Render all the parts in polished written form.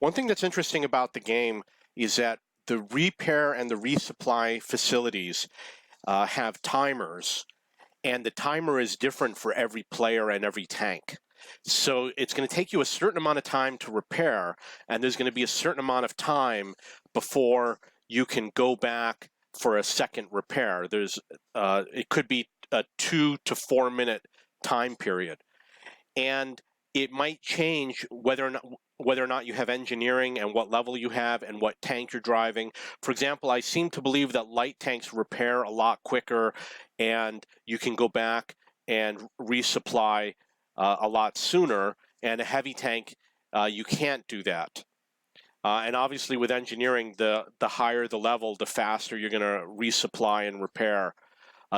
One thing that's interesting about the game is that the repair and the resupply facilities have timers, and the timer is different for every player and every tank. So it's going to take you a certain amount of time to repair, and there's going to be a certain amount of time before you can go back for a second repair. It could be a 2 to 4 minute time period, and it might change whether or not you have engineering and what level you have and what tank you're driving. For example, I seem to believe that light tanks repair a lot quicker, and you can go back and resupply a lot sooner, and a heavy tank, you can't do that. And obviously with engineering, the higher the level, the faster you're going to resupply and repair.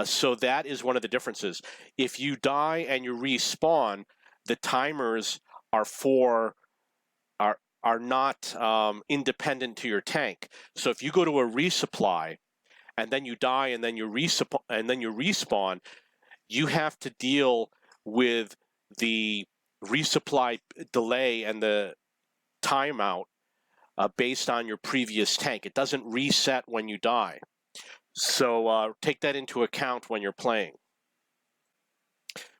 So that is one of the differences. If you die and you respawn, the timers are not independent to your tank. So if you go to a resupply and then you die and then you respawn, you have to deal with the resupply delay and the timeout based on your previous tank. It doesn't reset when you die. So take that into account when you're playing.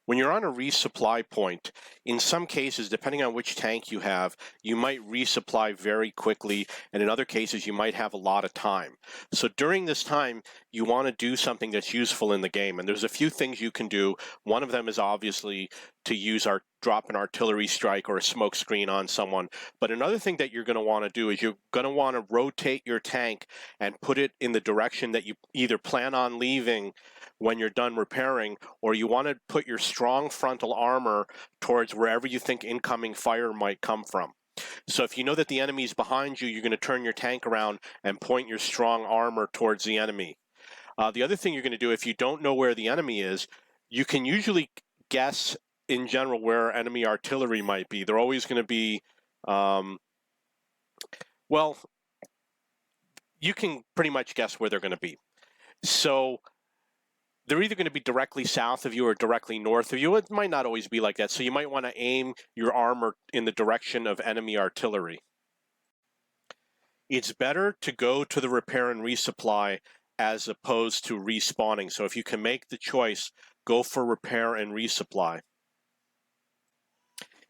When you're on a resupply point, in some cases, depending on which tank you have, you might resupply very quickly, and in other cases, you might have a lot of time. So during this time, you want to do something that's useful in the game, and there's a few things you can do. One of them is obviously to drop an artillery strike or a smoke screen on someone. But another thing that you're going to want to do is you're going to want to rotate your tank and put it in the direction that you either plan on leaving when you're done repairing, or you want to put your strong frontal armor towards wherever you think incoming fire might come from. So if you know that the enemy is behind you, you're going to turn your tank around and point your strong armor towards the enemy. The other thing you're going to do, if you don't know where the enemy is, you can usually guess in general where enemy artillery might be. They're always going to be, well, you can pretty much guess where they're going to be. So they're either going to be directly south of you or directly north of you. It might not always be like that. So you might want to aim your armor in the direction of enemy artillery. It's better to go to the repair and resupply as opposed to respawning. So if you can make the choice, go for repair and resupply.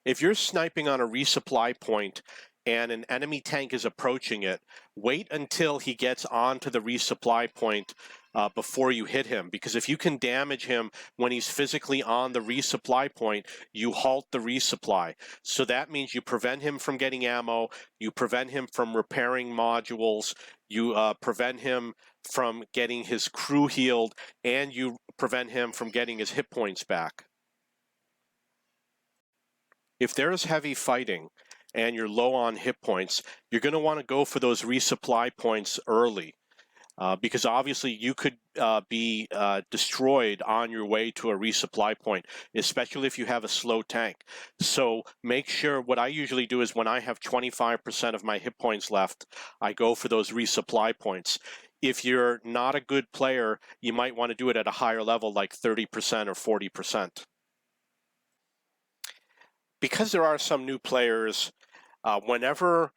If you're sniping on a resupply point and an enemy tank is approaching it, wait until he gets onto the resupply point before you hit him, because if you can damage him when he's physically on the resupply point, you halt the resupply. So that means you prevent him from getting ammo, you prevent him from repairing modules, you prevent him from getting his crew healed, and you prevent him from getting his hit points back. If there's heavy fighting and you're low on hit points, you're going to want to go for those resupply points early, because obviously you could be destroyed on your way to a resupply point, especially if you have a slow tank. So make sure, what I usually do is when I have 25% of my hit points left, I go for those resupply points. If you're not a good player, you might want to do it at a higher level, like 30% or 40%. Because there are some new players, whenever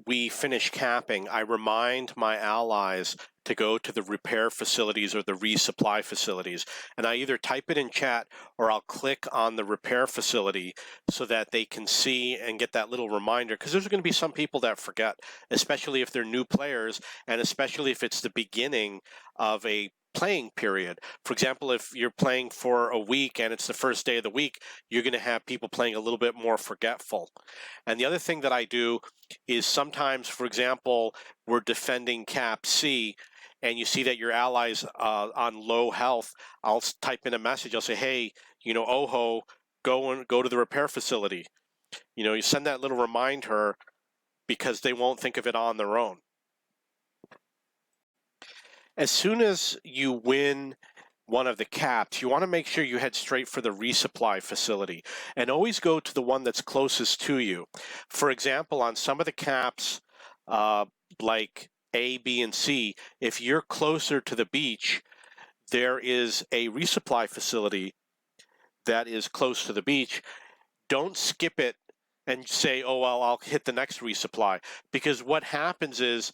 we finish capping, I remind my allies to go to the repair facilities or the resupply facilities. And I either type it in chat or I'll click on the repair facility so that they can see and get that little reminder, because there's going to be some people that forget, especially if they're new players and especially if it's the beginning of a playing period. For example, if you're playing for a week and it's the first day of the week, you're going to have people playing a little bit more forgetful. And the other thing that I do is sometimes, for example, we're defending Cap C and you see that your allies on low health, I'll type in a message. I'll say, hey, Oho, go to the repair facility. You send that little reminder because they won't think of it on their own. As soon as you win one of the caps, you want to make sure you head straight for the resupply facility and always go to the one that's closest to you. For example, on some of the caps, like A, B, and C, if you're closer to the beach, there is a resupply facility that is close to the beach. Don't skip it and say, oh, well, I'll hit the next resupply. Because what happens is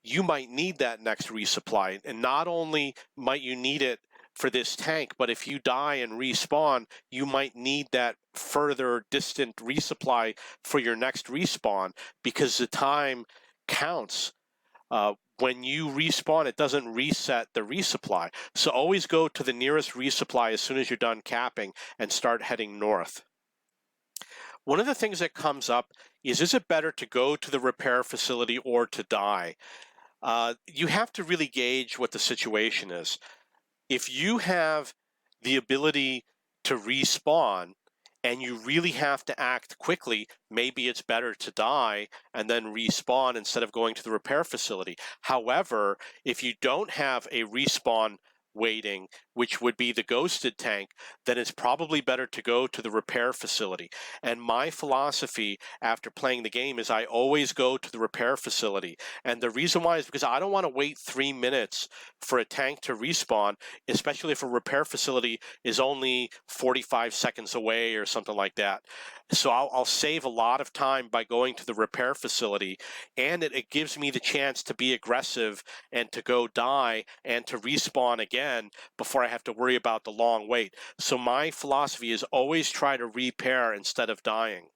you might need that next resupply. And not only might you need it for this tank, but if you die and respawn, you might need that further distant resupply for your next respawn, because the time counts. When you respawn, it doesn't reset the resupply. So always go to the nearest resupply as soon as you're done capping and start heading north. One of the things that comes up is it better to go to the repair facility or to die? You have to really gauge what the situation is. If you have the ability to respawn and you really have to act quickly, maybe it's better to die and then respawn instead of going to the repair facility. However, if you don't have a respawn waiting, which would be the ghosted tank, then it's probably better to go to the repair facility. And my philosophy after playing the game is I always go to the repair facility. And the reason why is because I don't want to wait 3 minutes for a tank to respawn, especially if a repair facility is only 45 seconds away or something like that. So I'll save a lot of time by going to the repair facility, and it gives me the chance to be aggressive and to go die and to respawn again before I have to worry about the long wait. So my philosophy is always try to repair instead of dying.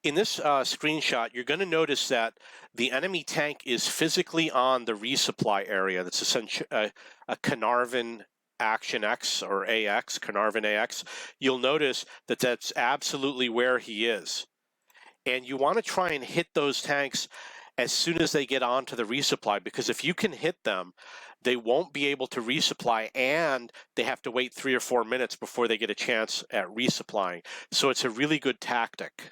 In this screenshot, you're going to notice that the enemy tank is physically on the resupply area. That's essentially a Carnarvon Action X or AX, Carnarvon AX. You'll notice that that's absolutely where he is. And you want to try and hit those tanks as soon as they get onto the resupply, because if you can hit them, they won't be able to resupply, and they have to wait 3 or 4 minutes before they get a chance at resupplying. So it's a really good tactic.